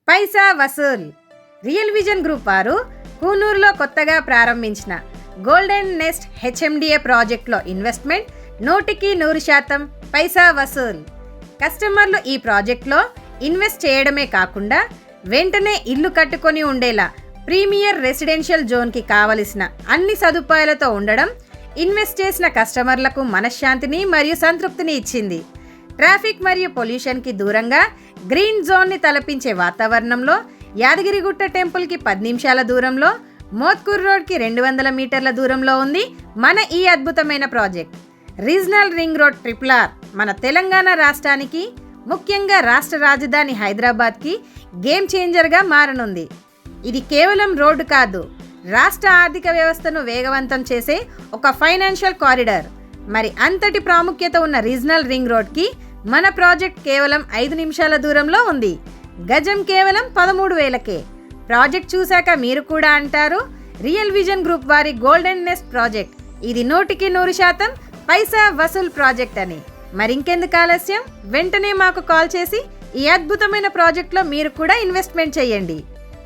పైసా Vasool. Real vision group వారు కూనూరులో కొత్తగా ప్రారంభించిన గోల్డెన్ నెస్ట్ హెచ్ఎండిఏ ప్రాజెక్ట్లో ఇన్వెస్ట్మెంట్ 100% పైసా వసూల్. కస్టమర్లు ఈ ప్రాజెక్ట్లో ఇన్వెస్ట్ చేయడమే కాకుండా వెంటనే ఇల్లు కట్టుకొని ఉండేలా ప్రీమియర్ రెసిడెన్షియల్ జోన్కి కావలసిన అన్ని సదుపాయాలతో ఉండడం ఇన్వెస్ట్ చేసిన కస్టమర్లకు మనశ్శాంతిని మరియు సంతృప్తిని ఇచ్చింది. ట్రాఫిక్ మరియు పొల్యూషన్కి దూరంగా గ్రీన్ జోన్ని తలపించే వాతావరణంలో యాదగిరిగుట్ట టెంపుల్కి 10 నిమిషాల దూరంలో, మోత్కూర్ రోడ్కి 200 మీటర్ల దూరంలో ఉంది మన ఈ అద్భుతమైన project. Regional ring road RRR మన తెలంగాణ రాష్ట్రానికి, ముఖ్యంగా రాష్ట్ర రాజధాని హైదరాబాద్కి గేమ్ చేంజర్గా మారనుంది. ఇది కేవలం రోడ్డు కాదు, రాష్ట్ర ఆర్థిక వ్యవస్థను వేగవంతం చేసే ఒక ఫైనాన్షియల్ కారిడార్. మరి అంతటి ప్రాముఖ్యత ఉన్న రీజనల్ రింగ్ రోడ్కి మన ప్రాజెక్ట్ కేవలం 5 నిమిషాల దూరంలో ఉంది. గజం కేవలం 13,000కే. ప్రాజెక్ట్ చూశాక మీరు కూడా అంటారు, రియల్ విజన్ గ్రూప్ వారి గోల్డెన్ నెస్ట్ ప్రాజెక్ట్ ఇది 100% పైసా వసూల్ ప్రాజెక్ట్ అని. మరింకెందుకు ఆలస్యం, వెంటనే మాకు కాల్ చేసి ఈ అద్భుతమైన ప్రాజెక్ట్లో మీరు కూడా ఇన్వెస్ట్మెంట్ చేయండి.